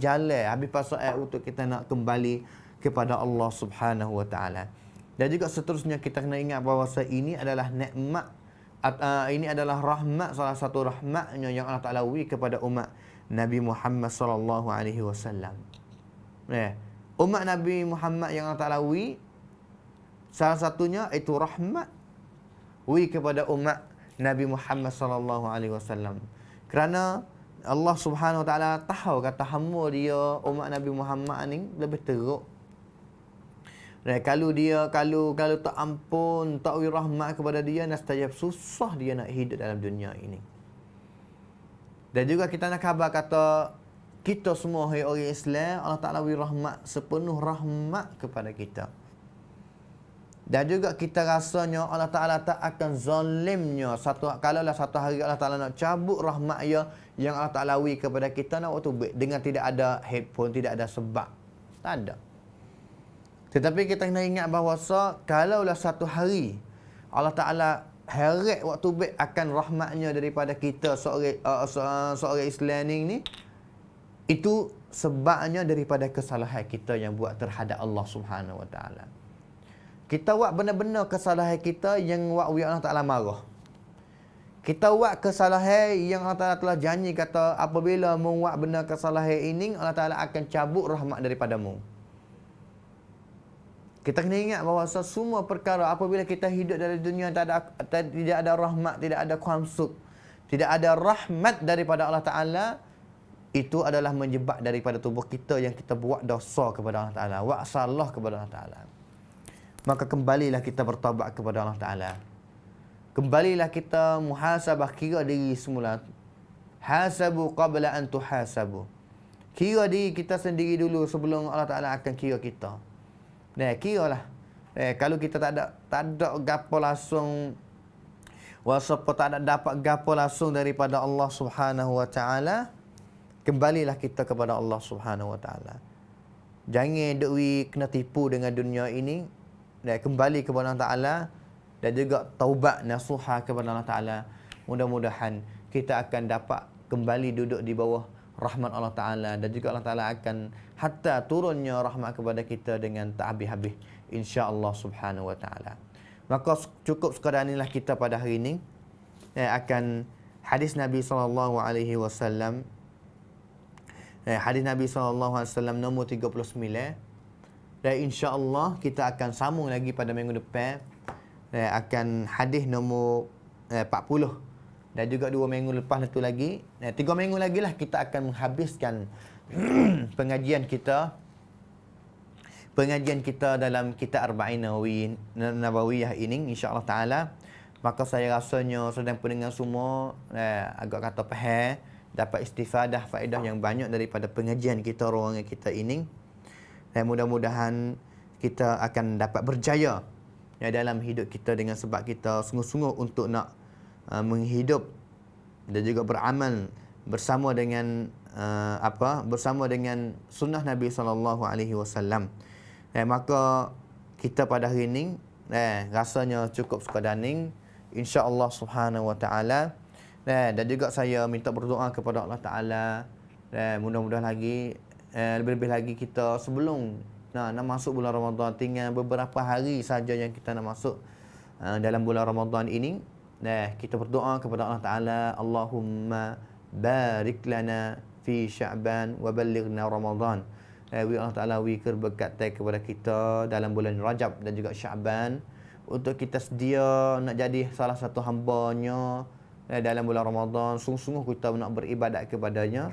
jalan, habis pasal untuk kita nak kembali kepada Allah Subhanahu wa taala. Dan juga seterusnya kita kena ingat bahawa ini adalah nikmat, ini adalah rahmat, salah satu rahmatnya yang Allah Taala beri kepada umat Nabi Muhammad sallallahu alaihi wasallam. Umat Nabi Muhammad yang Allah Taala beri salah satunya itu rahmat beri kepada umat Nabi Muhammad sallallahu alaihi wasallam. Kerana Allah Subhanahu wa taala tahu kata hamba dia umat Nabi Muhammad ni lebih teruk. Kalau tak ampun, tak beri rahmat kepada dia, nescaya susah dia nak hidup dalam dunia ini. Dan juga kita nak khabar kata kita semua hai orang Islam, Allah Ta'ala beri rahmat, sepenuh rahmat kepada kita. Dan juga kita rasanya Allah Ta'ala tak akan zalimnya. Kalaulah satu hari Allah Ta'ala nak cabut rahmat yang Allah Ta'ala beri kepada kita nak waktu dengan tidak ada headphone, tidak ada sebab. Tak ada. Tetapi kita kena ingat bahawa kalaulah satu hari Allah Ta'ala heret waktu baik akan rahmatnya daripada kita seorang Islam ni, itu sebabnya daripada kesalahan kita yang buat terhadap Allah Subhanahu wa taala. Kita buat benar-benar kesalahan kita yang Allah Ta'ala marah. Kita buat kesalahan yang Allah Ta'ala telah janji kata apabila mu buat benar kesalahan ini, Allah Ta'ala akan cabut rahmat daripadamu. Kita kena ingat bahawa semua perkara apabila kita hidup dalam dunia tidak ada rahmat, tidak ada kuamsuk, tidak ada rahmat daripada Allah Ta'ala, itu adalah menjebak daripada tubuh kita yang kita buat dosa kepada Allah Ta'ala, buat salah kepada Allah Ta'ala. Maka kembalilah kita bertaubat kepada Allah Ta'ala. Kembalilah kita muhasabah, kira diri semula. Hasabu qabla an tuhasabu. Kira diri kita sendiri dulu sebelum Allah Ta'ala akan kira kita. Kiralah. Kalau kita tak ada gapo langsung, wasapa tak ada dapat gapo langsung daripada Allah Subhanahu wa taala, kembalilah kita kepada Allah Subhanahu wa taala. Jangan duk kena tipu dengan dunia ini. Kembali kepada Allah Taala dan juga taubat nasuha kepada Allah Taala. Mudah-mudahan kita akan dapat kembali duduk di bawah rahmat Allah Ta'ala. Dan juga Allah Ta'ala akan hatta turunnya rahmat kepada kita dengan tak habis-habis, insya-Allah Subhanahu wa Ta'ala. Maka cukup sekadar inilah kita pada hari ini akan hadis Nabi SAW. Hadis Nabi SAW nombor 39. Dan insya-Allah kita akan sambung lagi pada minggu depan akan hadis nombor 40. Dan juga 2 minggu lepas itu lagi, 3 minggu lagi lah kita akan menghabiskan pengajian kita dalam kitab Arba'in Nawawiyah ini, insya-Allah taala. Maka saya rasanya sedang pendengar semua agak kata faham, dapat istifadah faedah yang banyak daripada pengajian kita, ruangan kita ini. Dan mudah-mudahan kita akan dapat berjaya dalam hidup kita dengan sebab kita sungguh-sungguh untuk nak menghidup dan juga beramal bersama dengan bersama dengan sunnah Nabi sallallahu alaihi wasallam. Maka kita pada hari ini rasanya cukup sekadar ni, insya-Allah Subhanahu wa taala. Dan juga saya minta berdoa kepada Allah Taala, mudah-mudahan lagi lebih-lebih lagi kita sebelum nak masuk bulan Ramadan, tinggal beberapa hari saja yang kita nak masuk dalam bulan Ramadan ini. Kita berdoa kepada Allah Ta'ala, Allahumma barik lana fi Sya'ban wa ballighna Ramadan. Allah Ta'ala berkat kepada kita dalam bulan Rajab dan juga Sya'ban, untuk kita sedia nak jadi salah satu hamba-Nya dalam bulan Ramadan. Sungguh-sungguh kita nak beribadat kepadanya.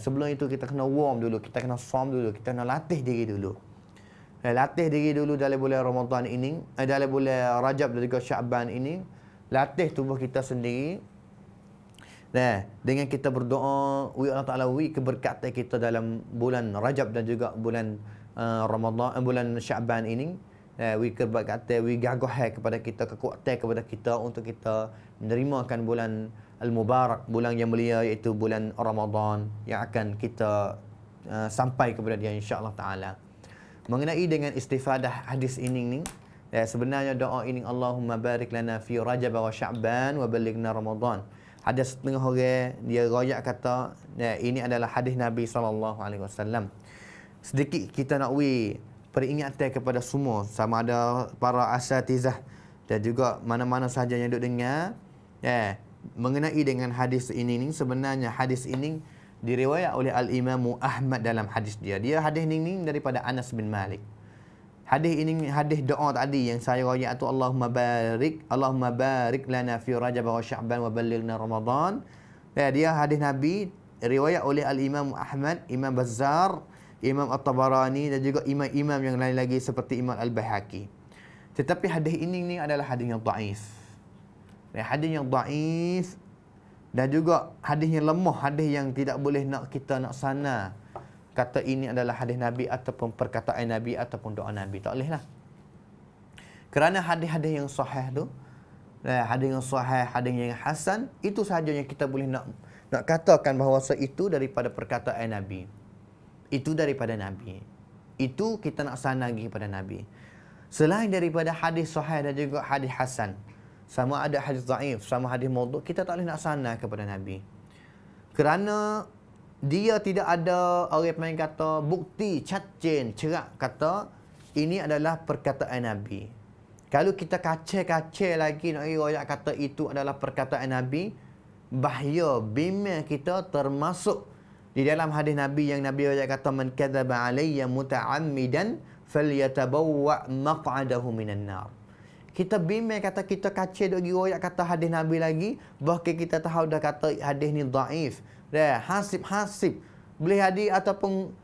Sebelum itu kita kena warm dulu, kita kena som dulu, kita kena latih diri dulu. Latih diri dulu dalam bulan Ramadan ini, dalam bulan Rajab dan juga Sya'ban ini. Latih tubuh kita sendiri. Dengan kita berdoa, Allah Ta'ala keberkatan kita dalam bulan Rajab dan juga bulan Ramadan, bulan Sya'ban ini. Keberkatan, gagah kepada kita, kekuatan kepada kita untuk kita menerimakan bulan Al-Mubarak, bulan yang mulia, iaitu bulan Ramadan yang akan kita sampai kepada dia insya-Allah Ta'ala. Mengenai dengan istifadah hadis ini, sebenarnya doa ini, Allahumma barik lana fi Rajab wa Sya'ban wa ballighna Ramadan. Ada setengah orang dia royak kata ini adalah hadis Nabi SAW. Sedikit kita nak peringatan kepada semua, sama ada para asatizah dan juga mana-mana sahaja yang duk dengar mengenai dengan hadis ini. Sebenarnya hadis ini diriwayat oleh Al-Imam Ahmad dalam hadis dia. Hadis ini daripada Anas bin Malik. Hadis ini hadis doa tadi yang saya royak tu, Allahumma barik lana fi Rajab wa Sya'ban wa ballighna Ramadan. Dia hadis Nabi riwayat oleh Al-Imam Ahmad, Imam Bazzar, Imam At-Tabarani dan juga imam-imam yang lain lagi seperti Imam Al-Baihaqi. Tetapi hadis ini adalah hadis yang dhaif. Hadis yang dhaif dan juga hadis yang lemah, hadis yang tidak boleh kita nak sana kata ini adalah hadis Nabi ataupun perkataan Nabi ataupun doa Nabi. Tak boleh lah. Kerana hadis-hadis yang sahih tu, hadis yang sahih, hadis yang hasan, itu sahaja yang kita boleh nak katakan bahawa itu daripada perkataan Nabi. Itu daripada Nabi. Itu kita nak sanagi kepada Nabi. Selain daripada hadis sahih dan juga hadis hasan, sama ada hadis dhaif, sama hadis maudhu', kita tak boleh nak sana kepada Nabi. Kerana dia tidak ada orang yang kata bukti cacin cerak kata ini adalah perkataan Nabi. Kalau kita kacau-kacau lagi nak royak kata itu adalah perkataan Nabi, bahaya, bimbang kita termasuk di dalam hadis Nabi yang Nabi kata, man kadzaba alayya muta'ammidan falyatabawwa maq'adahu minan nar. Kita bimbang kata kita kacau dok royak kata hadis Nabi lagi, bahkan kita tahu dah kata hadis ni dhaif. Hasib boleh hadis ataupun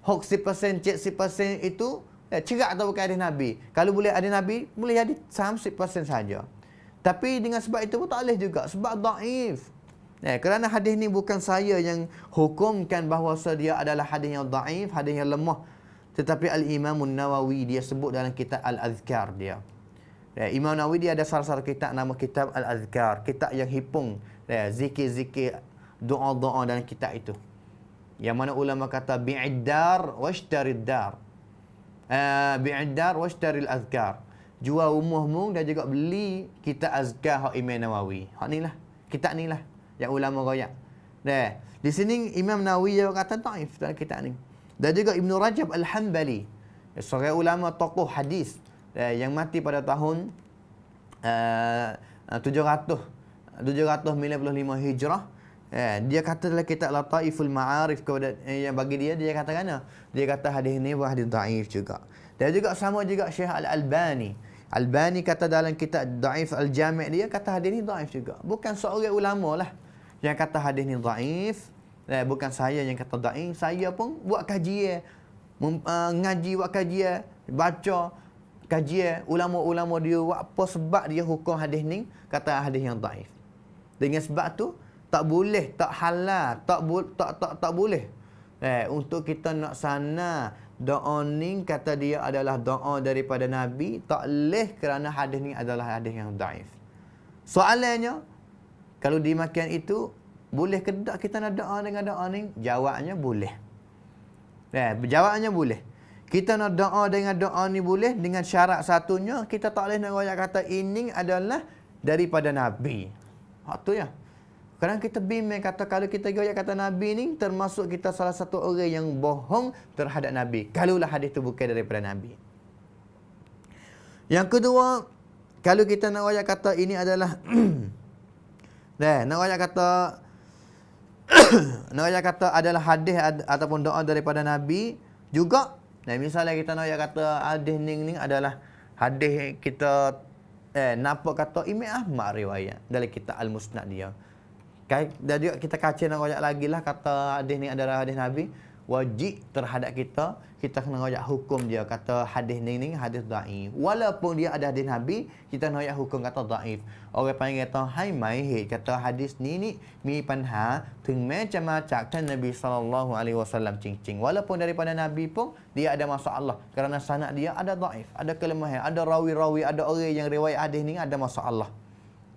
hoax 10%, cek 10% itu cerak atau bukan hadis Nabi. Kalau boleh hadis Nabi, boleh hadis 10% saja. Tapi dengan sebab itu pun tak boleh juga, sebab dhaif. Kerana hadis ni bukan saya yang hukumkan bahawa dia adalah hadis yang dhaif, hadis yang lemah. Tetapi Al-Imam Nawawi dia sebut dalam kitab Al-Azkar dia. Imam Nawawi dia ada salah satu kitab nama kitab Al-Azkar, kitab yang hipung zikir-zikir, doa-doa dalam kitab itu. Yang mana ulama kata bi'iddar washtarid dar. Bi'iddar washtaril azkar. Jual rumahmu dan juga beli kitab azkar hak Imam Nawawi. Hak ni lah, kitab ni lah yang ulama royak. Di sini Imam Nawawi dia kata dhaif dalam kitab ni. Dan juga Ibn Rajab Al-Hanbali, seorang ulama tokoh hadis yang mati pada tahun 795 Hijrah. Dia kata dalam kitab Lataiful Ma'arif kepada yang bagi dia kata kana, dia kata hadis ni hadis dhaif juga. Dan juga sama juga Syekh Al-Albani kata dalam kitab Dhaif Al-Jami' dia kata hadis ni dhaif juga. Bukan seorang ulama lah yang kata hadis ni dhaif, bukan saya yang kata dhaif. Saya pun buat kajian, ngaji, buat kajian, baca kajian ulama-ulama dia buat apa sebab dia hukum hadis ni kata hadis yang dhaif. Dengan sebab tu tak boleh, tak halal, tak boleh untuk kita nak sana doa ni kata dia adalah doa daripada Nabi, tak boleh kerana hadis ni adalah hadis yang dhaif. Soalannya, kalau dimakan itu boleh ke tak kita nak doa dengan doa ni? Jawabnya boleh. Jawabnya boleh. Kita nak doa dengan doa ni boleh, dengan syarat satunya kita tak boleh nak royak kata ini adalah daripada Nabi. Hak tu ya. Kadang kita bimbang kata kalau kita goyak kata Nabi ni termasuk kita salah satu orang yang bohong terhadap Nabi. Kalaulah hadis itu bukan daripada Nabi. Yang kedua, kalau kita nak goyak kata ini adalah nak goyak kata nak goyak kata adalah hadis ataupun doa daripada Nabi juga. Misalnya kita nak goyak kata hadis ni adalah hadis kita nampak kata Imam Ahmad riwayat dalam kitab Al-Musnad dia. Dan juga kita kaca nak royak lagi lah kata hadis ni adalah hadis Nabi, wajib terhadap kita kena royak hukum dia kata hadis ni hadis dhaif. Walaupun dia ada hadis Nabi, kita nak royak hukum kata dhaif. Orang panggil kata hai mai kata hadis ni mi panhaถึงแม้จะมาจากท่านNabi SAW cincing. Walaupun daripada Nabi pun dia ada masalah kerana sanad dia ada dhaif, ada kelemahan, ada rawi-rawi, ada orang yang riwayat hadis ni ada masalah.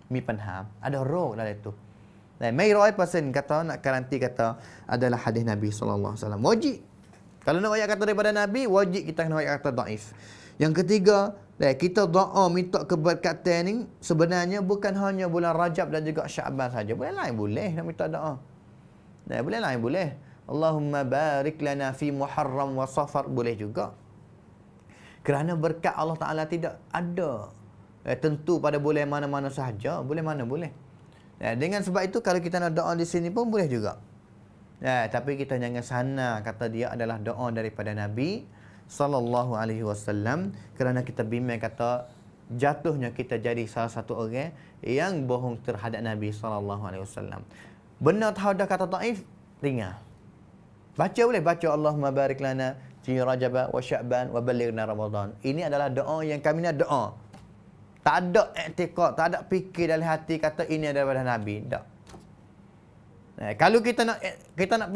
Mi panha, ada roh dalam itu. Mai 100% kata nak garanti kata adalah hadis Nabi sallallahu alaihi wasallam. Wajib. Kalau nak ayat kata daripada Nabi, wajib kita kena ayat kata dhaif. Yang ketiga, kita doa minta keberkatan ni sebenarnya bukan hanya bulan Rajab dan juga Syaban saja. Bulan lain boleh nak minta doa. Bulan lain boleh. Allahumma barik lana fi Muharram wa Safar boleh juga. Kerana berkat Allah Taala tidak ada tentu pada bulan mana-mana sahaja, bulan mana boleh. Dengan sebab itu kalau kita nak doa di sini pun boleh juga. Tapi kita jangan sana kata dia adalah doa daripada Nabi sallallahu alaihi wasallam kerana kita bimbang kata jatuhnya kita jadi salah satu orang yang bohong terhadap Nabi sallallahu alaihi wasallam. Benar tahu dah kata dhaif, ringan. Baca boleh, baca Allahumma barik lana fi Rajab wa Sya'ban wa ballighna Ramadan. Ini adalah doa yang kami nak doa. Tak ada i'tiqad, tak ada fikir dalam hati kata ini daripada Nabi. Tak. Kalau kita nak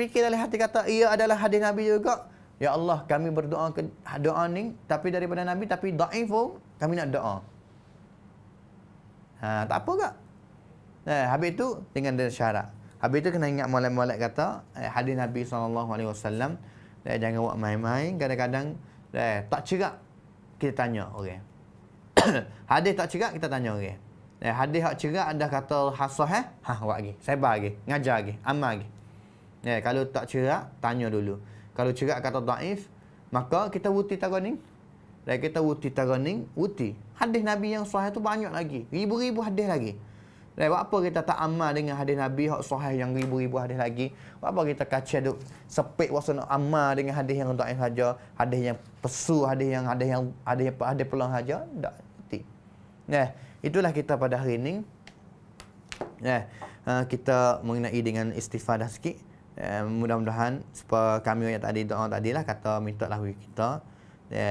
fikir dalam hati kata ia adalah hadis Nabi juga, ya Allah kami berdoa ke doa ni tapi daripada Nabi tapi dhaif pun kami nak doa. Tak apa ke? Habis itu dengan syarat. Habis itu kena ingat molek-molek kata hadis Nabi SAW. Jangan buat main-main. Kadang-kadang tak cerak kita tanya orang. Hadis tak cerak kita tanya orang. Hadis hak cerak ada kata hasah buat lagi, sebar lagi, ngajar lagi, amal lagi. Kalau tak cerak tanya dulu. Kalau cerak kata dhaif, maka kita wuti taroning. Dan kita wuti taroning, wuti. Hadis Nabi yang sahih tu banyak lagi, ribu-ribu hadis lagi. Buat apa kita tak amal dengan hadis Nabi hak sahih yang ribu-ribu hadis lagi? Buat apa kita kaca duk sepik wasa nak amal dengan hadis yang dhaif saja, hadis yang pesu, hadis yang peluang saja? Tak. Itulah kita pada hari ini. Kita mengenai dengan istifadah sikit. Mudah-mudahan supaya kami yang tadi doa tadilah kata minta lah kita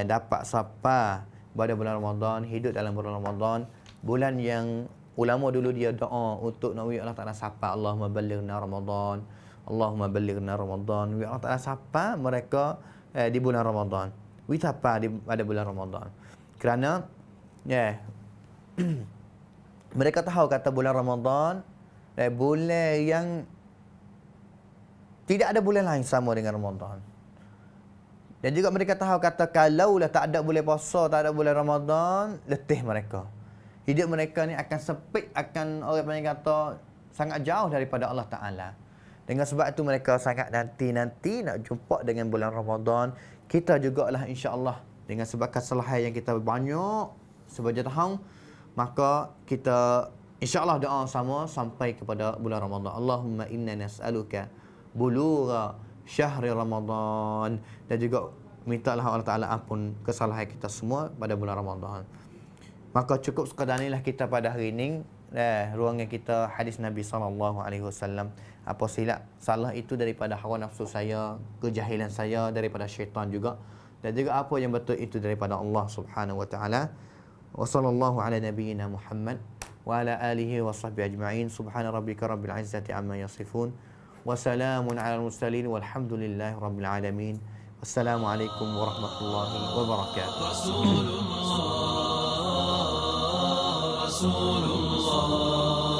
dapat sapa pada bulan Ramadan, hidup dalam bulan Ramadan, bulan yang ulama dulu dia doa untuk nak Allah Taala sapa Allahumma ballighna Ramadan, Allahumma ballighna Ramadan. Allah Taala sapa mereka di bulan Ramadan. Witapa pada bulan Ramadan. Kerana mereka tahu kata bulan Ramadan bulan yang tidak ada bulan lain sama dengan Ramadan. Dan juga mereka tahu kata kalaulah tak ada bulan puasa, tak ada bulan Ramadan, letih mereka. Hidup mereka ni akan sepit, akan orang panggil kata sangat jauh daripada Allah Ta'ala. Dengan sebab itu mereka sangat nanti nak jumpa dengan bulan Ramadan. Kita jugalah insya-Allah dengan sebab kesalahan yang kita banyak sebagai tahun, maka kita insya-Allah doa sama sampai kepada bulan Ramadan. Allahumma inna nas'aluka bulugha syahri Ramadan. Dan juga mintalah Allah Ta'ala ampun kesalahan kita semua pada bulan Ramadan. Maka cukup sekadar inilah kita pada hari ini. Ruangan kita hadis Nabi SAW. Apa silap salah itu daripada hawa nafsu saya, kejahilan saya, daripada syaitan juga. Dan juga apa yang betul itu daripada Allah Subhanahu Wa Ta'ala. Wa sallallahu ala nabiyyina Muhammad wa ala alihi wa sahbihi ajma'in. Subhana rabbika rabbil izzati amma yasifun. Wa salamun ala al-mursalin walhamdulillahi rabbil alamin. Wassalamualaikum warahmatullahi wabarakatuh. Rasulullah